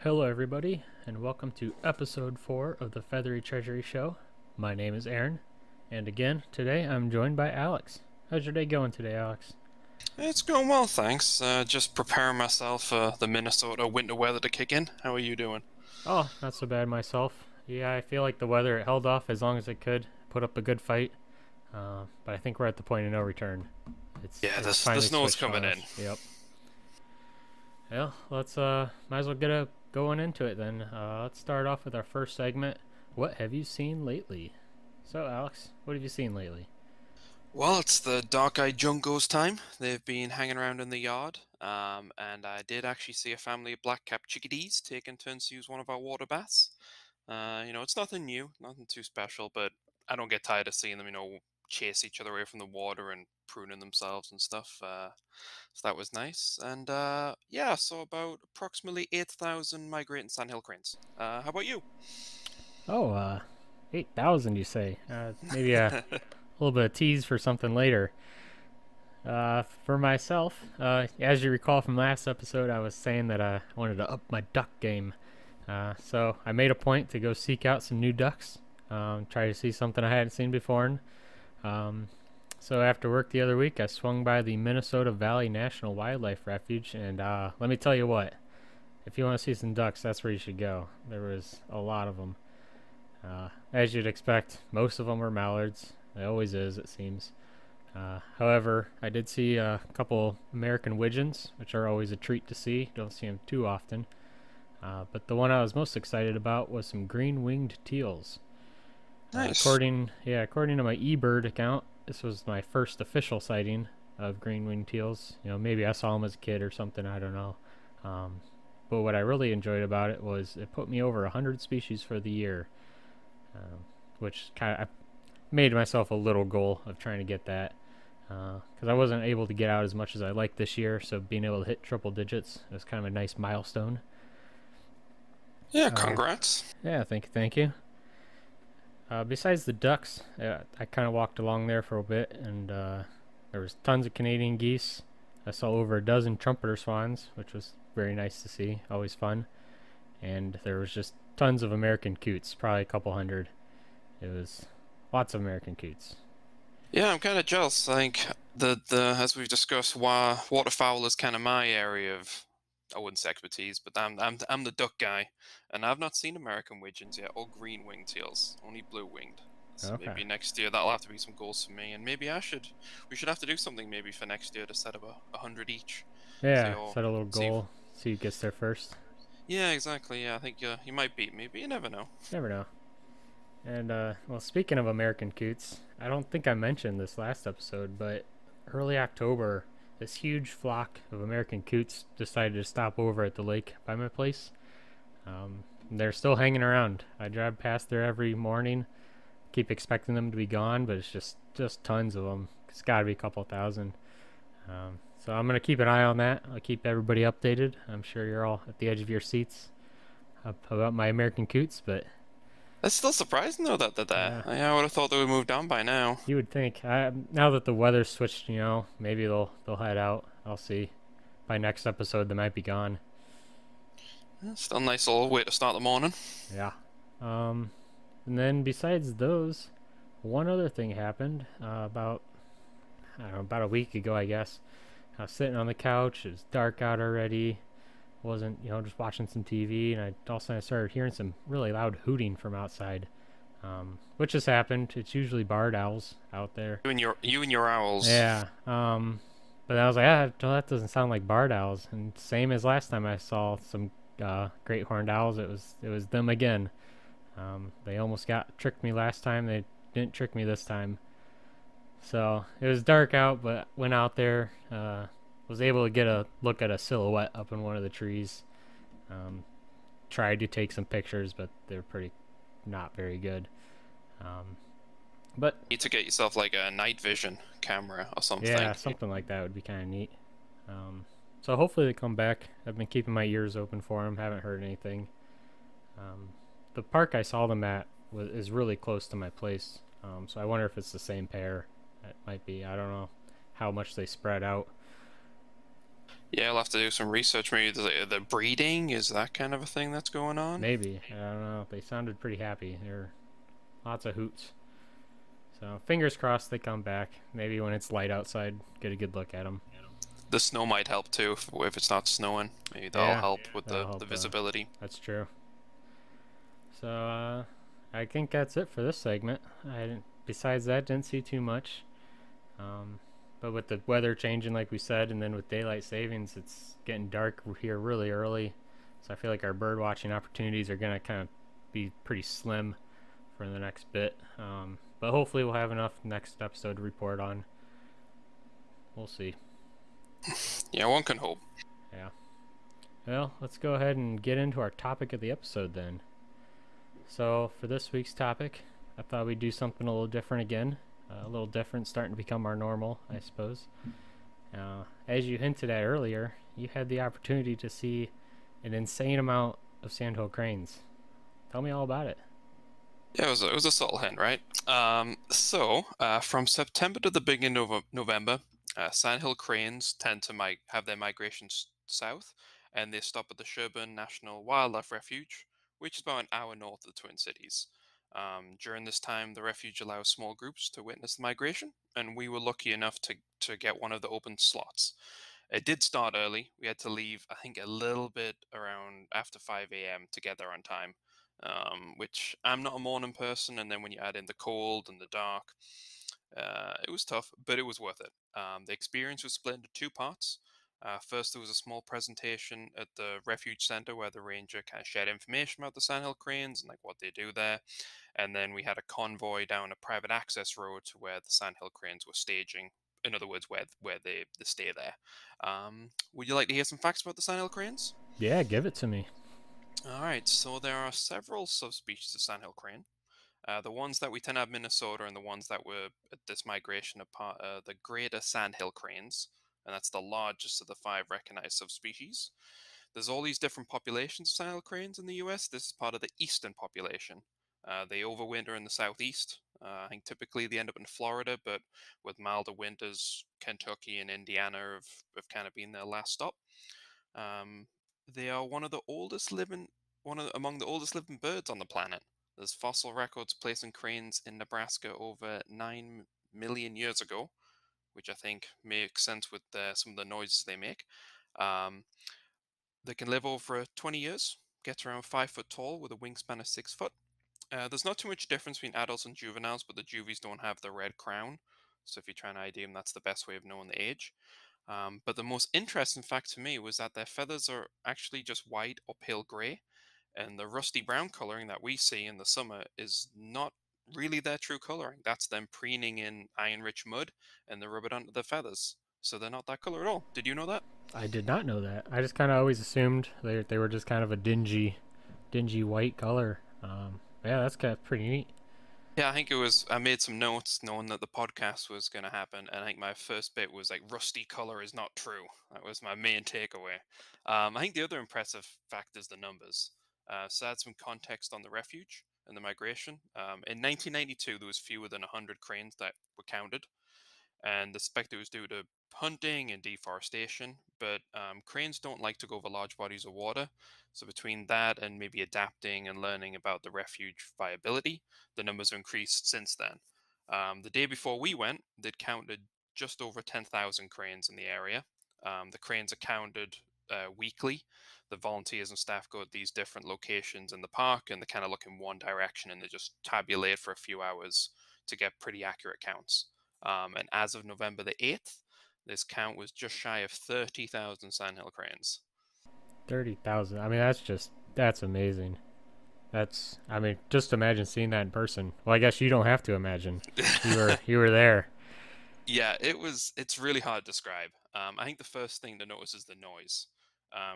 Hello, everybody, and welcome to episode 4 of the Feathery Treasury show. My name is Aaron, and again, today I'm joined by Alex. How's your day going today, Alex? It's going well, thanks. Just preparing myself for the Minnesota winter weather to kick in. How are you doing? Oh, not so bad myself. Yeah, I feel like the weather held off as long as it could, put up a good fight, but I think we're at the point of no return. Yeah, It's the finally snow's switched coming on in. us. Yep. Well, let's might as well get going into it then. Let's start off with our first segment. What have you seen lately? So, Alex, what have you seen lately? Well, it's the dark-eyed juncos time. They've been hanging around in the yard, and I did actually see a family of black-capped chickadees taking turns to use one of our water baths. It's nothing new, nothing too special, but I don't get tired of seeing them, chase each other away from the water and pruning themselves and stuff. So that was nice. And yeah, so about approximately 8,000 migrating sandhill cranes. How about you? Oh, 8,000 you say? Maybe a little bit of tease for something later. For myself, as you recall from last episode, I was saying that I wanted to up my duck game. So I made a point to go seek out some new ducks, try to see something I hadn't seen before. Um, so after work the other week, I swung by the Minnesota Valley National Wildlife Refuge, and let me tell you what, if you want to see some ducks, that's where you should go. There was a lot of them. As you'd expect, most of them were mallards. It always is, it seems. However, I did see a couple American widgeons, which are always a treat to see. Don't see them too often. But the one I was most excited about was some green-winged teals. Nice. According to my eBird account, this was my first official sighting of green-winged teals. Maybe I saw them as a kid or something. I don't know. Um, but what I really enjoyed about it was it put me over 100 species for the year, which kind of made myself a little goal of trying to get that because I wasn't able to get out as much as I liked this year. So being able to hit triple digits was kind of a nice milestone. Yeah, Uh, congrats. yeah, thank you. Besides the ducks, I kind of walked along there for a bit, and there was tons of Canadian geese. I saw over a dozen trumpeter swans, which was very nice to see. Always fun. And there was just tons of American coots, probably a couple hundred. It was lots of American coots. Yeah, I'm kind of jealous. I think the as we've discussed, waterfowl is kind of my area of, I wouldn't say expertise, but I'm the duck guy, and I've not seen American widgeons yet or green winged teals, only blue winged. So Okay. maybe next year that'll have to be some goals for me, and maybe we should have to do something maybe for next year to set up a hundred each. See Yeah, or set a little see. goal. See who gets there first. Yeah, exactly. Yeah, I think you might beat me, but you never know. Never know. And well, speaking of American coots, I don't think I mentioned this last episode, but early October, this huge flock of American coots decided to stop over at the lake by my place. They're still hanging around. I drive past there every morning. Keep expecting them to be gone, but it's just tons of them. It's got to be a couple thousand. So I'm gonna keep an eye on that. I'll keep everybody updated. I'm sure you're all at the edge of your seats about my American coots, but That's still surprising though that yeah, I would have thought they would move down by now. you would think. Now that the weather's switched, maybe they'll head out. I'll see. By next episode, they might be gone. Still a nice little way to start the morning. Yeah. Um, and then besides those, one other thing happened about I don't know, about a week ago, I guess. I was sitting on the couch. It was dark out already. Wasn't just watching some TV, and all of a sudden I started hearing some really loud hooting from outside. Which has happened. It's usually barred owls out there. You and your owls. Yeah. But I was like, that doesn't sound like barred owls. And same as last time I saw some great horned owls, it was them again. They almost got tricked me last time. They didn't trick me this time. So it was dark out, but went out there. Was able to get a look at a silhouette up in one of the trees. Um, Tried to take some pictures, but they're pretty not very good. Um, but Need to get yourself like a night vision camera or yeah, something. something like that would be kind of neat. Um, so hopefully they come back. I've been keeping my ears open for them. Haven't heard anything. Um, the park I saw them at is really close to my place. So I wonder if it's the same pair. It might be. I don't know how much they spread out. Yeah, I'll have to do some research. Maybe the breeding is that kind of a thing that's going on. Maybe. I don't know. They sounded pretty happy. There were lots of hoots. So fingers crossed they come back. Maybe when it's light outside, get a good look at them. The snow might help too if it's not snowing. Maybe that'll Yeah, help with that'll the help. visibility. That's true. So I think that's it for this segment. Besides that, didn't see too much. Um, but with the weather changing, like we said, and then with daylight savings, it's getting dark here really early. So I feel like our bird watching opportunities are gonna kind of be pretty slim for the next bit. But hopefully we'll have enough next episode to report on. We'll see. Yeah, one can hope. Yeah. Well, let's go ahead and get into our topic of the episode then. So for this week's topic, I thought we'd do something a little different again. A little different, starting to become our normal, I suppose. As you hinted at earlier, you had the opportunity to see an insane amount of sandhill cranes. Tell me all about it. Yeah, it was a subtle hint, right? From September to the beginning of November, sandhill cranes tend to have their migrations south, and they stop at the Sherburne National Wildlife Refuge, which is about an hour north of the Twin Cities. During this time, the refuge allows small groups to witness the migration, and we were lucky enough to get one of the open slots. It did start early. We had to leave, I think, a little bit around after 5 a.m. to get there on time, which I'm not a morning person. And then when you add in the cold and the dark, it was tough, but it was worth it. The experience was split into two parts. First, there was a small presentation at the refuge center where the ranger kind of shared information about the sandhill cranes and like what they do there. And then we had a convoy down a private access road to where the sandhill cranes were staging. In other words, where they stay there. Would you like to hear some facts about the sandhill cranes? Yeah, give it to me. All right, so there are several subspecies of sandhill crane. The ones that we tend to have in Minnesota and the ones that were at this migration are part the greater sandhill cranes, and that's the largest of the five recognized subspecies. There's all these different populations of sandhill cranes in the U.S. This is part of the eastern population. They overwinter in the southeast. I think typically they end up in Florida, but with milder winters, Kentucky and Indiana have kind of been their last stop. Um, they are among the oldest living birds on the planet. There's fossil records placing cranes in Nebraska over 9 million years ago, which I think makes sense with some of the noises they make. Um, they can live over 20 years, get around 5 foot tall with a wingspan of 6 foot. There's not too much difference between adults and juveniles, but the juvies don't have the red crown. So if you're trying to ID them, that's the best way of knowing the age. But the most interesting fact to me was that their feathers are actually just white or pale gray, and the rusty brown coloring that we see in the summer is not really their true coloring. That's them preening in iron-rich mud, and they rub it onto their feathers. So they're not that color at all. Did you know that? I did not know that. I just kind of always assumed they were just kind of a dingy white color. Yeah, that's kind of pretty neat. Yeah, I think it was. I made some notes knowing that the podcast was going to happen, and I think my first bit was like rusty color is not true. That was my main takeaway. I think the other impressive fact is the numbers. So add some context on the refuge and the migration. In 1992, there was fewer than 100 cranes that were counted, and the suspect it was due to hunting and deforestation. But cranes don't like to go over large bodies of water, so between that and maybe adapting and learning about the refuge viability, the numbers have increased since then. The day before we went, they'd counted just over 10,000 cranes in the area. The cranes are counted weekly. The volunteers and staff go at these different locations in the park and they kind of look in one direction and they just tabulate for a few hours to get pretty accurate counts. And as of November the 8th, this count was just shy of 30,000 sandhill cranes. 30,000. I mean, that's amazing. I mean, just imagine seeing that in person. Well, I guess you don't have to imagine. You were there. Yeah, it's really hard to describe. I think the first thing to notice is the noise.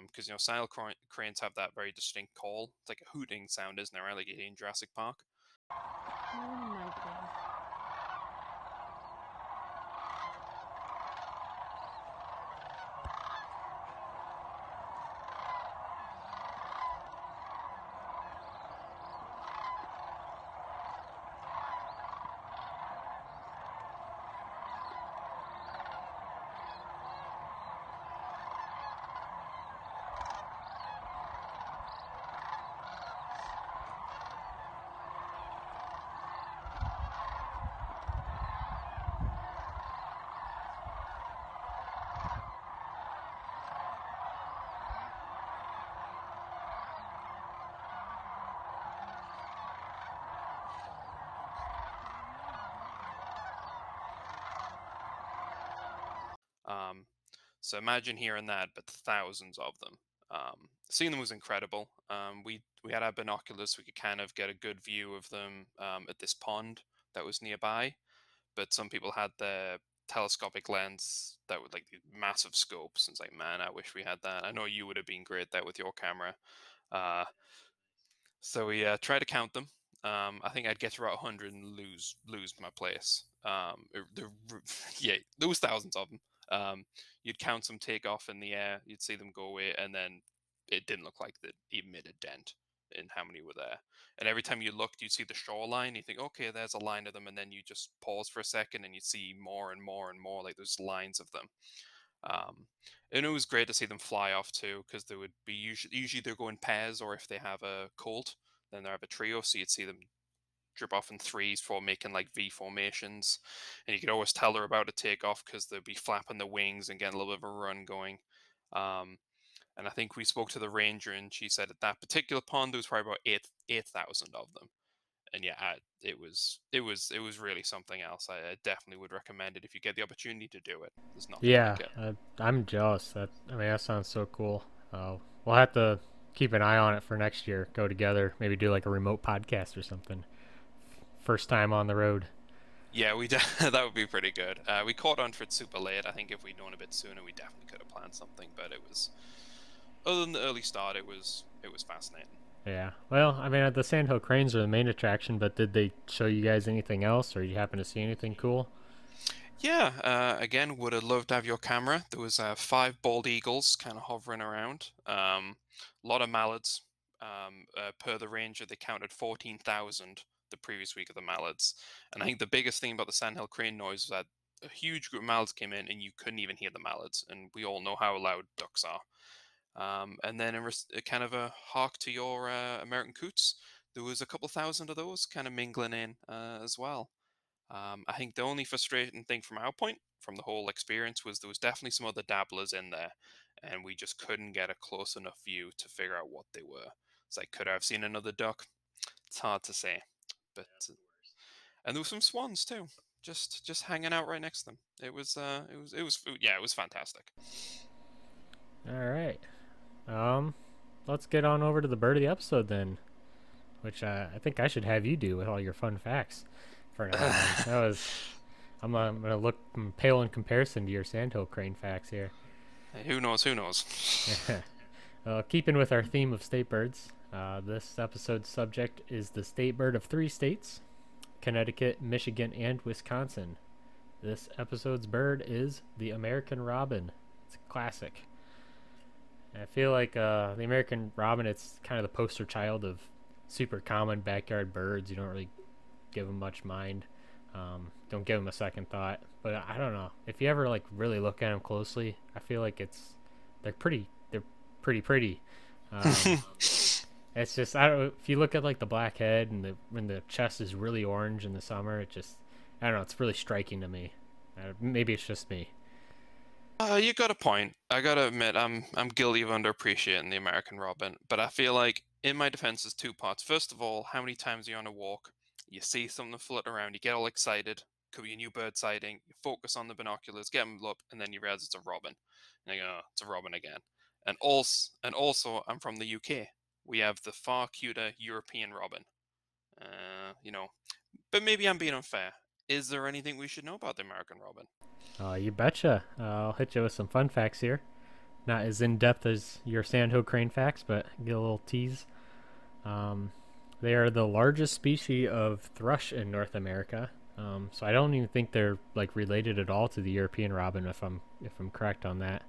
Because, sandhill cranes have that very distinct call. It's like a hooting sound, isn't it? Right? Like in Jurassic Park. Oh my god. So imagine hearing that, but thousands of them. Seeing them was incredible. We had our binoculars, so we could kind of get a good view of them at this pond that was nearby. But some people had their telescopic lens that would like these massive scopes. And it's like, man, I wish we had that. I know you would have been great there with your camera. Uh, so we tried to count them. I think I'd get to about 100 and lose my place. Yeah, there was thousands of them. You'd count some take off in the air, you'd see them go away, and then it didn't look like that even made a dent in how many were there. And every time you looked, you'd see the shoreline. You think, okay, there's a line of them, and then you just pause for a second, and you'd see more and more and more, like there's lines of them. Um, and it was great to see them fly off too, because they would be usually they're going pairs, or if they have a colt, then they have a trio. So you'd see them drip off in threes for making like V formations, and you could always tell they're about to take off because they'd be flapping the wings and getting a little bit of a run going. Um, and I think we spoke to the ranger, and she said at that particular pond there was probably about 8,000 of them. And yeah, it was really something else. I definitely would recommend it if you get the opportunity to do it. There's nothing Yeah, like it. I'm jealous. That sounds so cool. We'll have to keep an eye on it for next year. Go together, maybe do like a remote podcast or something. First time on the road. Yeah, that would be pretty good. We caught on for it super late. I think if we'd known a bit sooner, we definitely could have planned something. But it was, other than the early start, it was fascinating. Yeah. Well, I mean, the sandhill cranes are the main attraction, but did they show you guys anything else, or you happen to see anything cool? Yeah, again, would have loved to have your camera. There was 5 bald eagles kind of hovering around. A lot of mallards. Per the ranger, they counted 14,000 the previous week of the mallards. And I think the biggest thing about the sandhill crane noise was that a huge group of mallards came in and you couldn't even hear the mallards. And we all know how loud ducks are. And then in kind of a hark to your American coots, there was a couple thousand of those kind of mingling in as well. I think the only frustrating thing from our point, from the whole experience, was there was definitely some other dabblers in there, and we just couldn't get a close enough view to figure out what they were. It's like, could I have seen another duck? It's hard to say, but and there were some swans too, just hanging out right next to them. Yeah, it was fantastic. All right. Let's get on over to the bird of the episode then, which I think I should have you do with all your fun facts for now. That was. I'm gonna look pale in comparison to your sandhill crane facts here. Hey, who knows? Who knows? Keeping with our theme of state birds, this episode's subject is the state bird of 3 states: Connecticut, Michigan, and Wisconsin. This episode's bird is the American robin. It's a classic. I feel like the American robin, it's kind of the poster child of super common backyard birds. You don't really give them much mind. Don't give them a second thought. But I don't know. If you ever like really look at them closely, I feel like they're pretty pretty. It's just, I don't know, if you look at like the black head and when the chest is really orange in the summer, I don't know, it's really striking to me. Maybe it's just me. You got a point. I gotta admit, I'm guilty of underappreciating the American robin, but I feel like, in my defense, there's 2 parts. First of all, how many times are you on a walk? You see something float around, you get all excited. Could be a new bird sighting. You focus on the binoculars, get them up, and then you realize it's a robin. And you go, oh, it's a robin again. And also, I'm from the UK. We have the far cuter European robin. You know, but maybe I'm being unfair. Is there anything we should know about the American robin? You betcha. I'll hit you with some fun facts here. Not as in depth as your sandhill crane facts, but get a little tease. They are the largest species of thrush in North America. So I don't even think they're like related at all to the European robin, if I'm correct on that.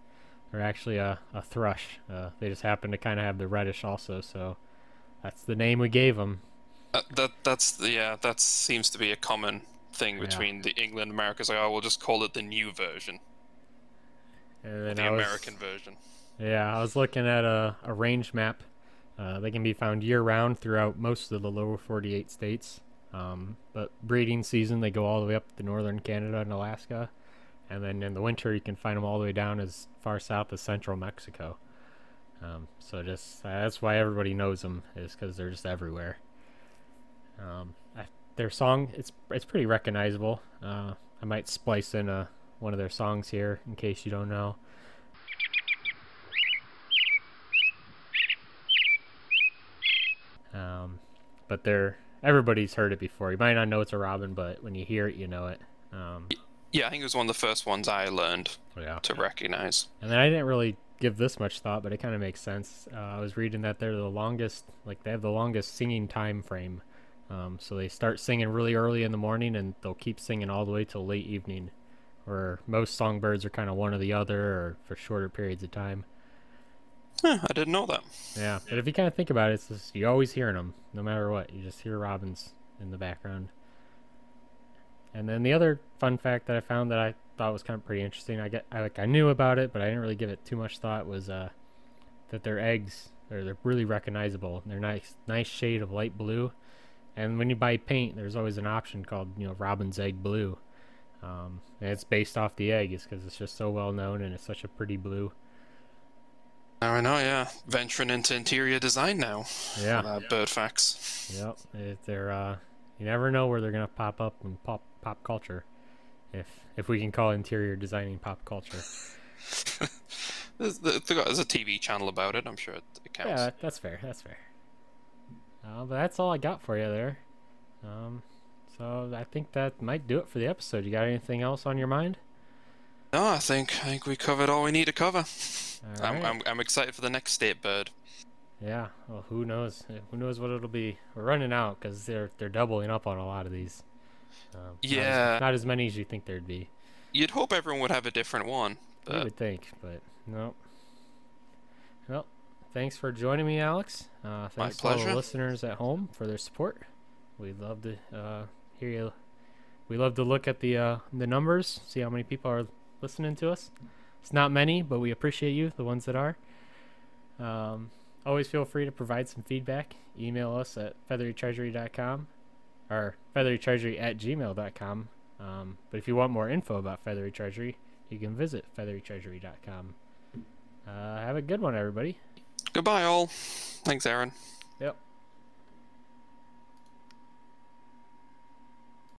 They're actually a thrush. They just happen to kind of have the reddish also, so that's the name we gave them. That seems to be a common thing between the England and America. So we'll just call it the new version, and the American version. Yeah, I was looking at a range map. They can be found year-round throughout most of the lower 48 states. But breeding season, they go all the way up to northern Canada and Alaska. And then in the winter, you can find them all the way down as far south as central Mexico. So just that's why everybody knows them, is because they're just everywhere. Their song, it's pretty recognizable. I might splice in one of their songs here in case you don't know. but everybody's heard it before. You might not know it's a robin, but when you hear it, you know it. Yeah, I think it was one of the first ones I learned to recognize. And then I didn't really give this much thought, but it kind of makes sense. I was reading that they're the longest, like they have the longest singing time frame. So they start singing really early in the morning, and they'll keep singing all the way till late evening. Where most songbirds are kind of one or the other, or for shorter periods of time. Huh, I didn't know that. Yeah, but if you kind of think about it, it's just, you're always hearing them, no matter what. You just hear robins in the background. And then the other fun fact that I found that I thought was kind of pretty interesting, I knew about it, but I didn't really give it too much thought, was that their eggs, they're really recognizable. They're nice shade of light blue. And when you buy paint, there's always an option called, robin's egg blue. And it's based off the egg, is because it's just so well known and it's such a pretty blue. Now I know, yeah. Venturing into interior design now. Yeah. Bird facts. Yep. They're you never know where they're gonna pop up in pop culture, if we can call interior designing pop culture. There's a TV channel about it. I'm sure it counts. Yeah, that's fair. But that's all I got for you there. So I think that might do it for the episode. You got anything else on your mind? No, I think we covered all we need to cover. All right. I'm excited for the next state bird. Yeah. Well, who knows? Who knows what it'll be? We're running out because they're doubling up on a lot of these. Yeah. Not as many as you think there'd be. You'd hope everyone would have a different one. But... You would think, but no. Well, thanks for joining me, Alex. Thanks to all the listeners at home for their support. We'd love to hear you. We love to look at the numbers, see how many people are listening to us. It's not many, but we appreciate you, the ones that are. Always feel free to provide some feedback. Email us at featherytreasury.com or featherytreasury@gmail.com. But if you want more info about Feathery Treasury, you can visit featherytreasury.com. Have a good one, everybody. Goodbye, all. Thanks, Aaron. Yep.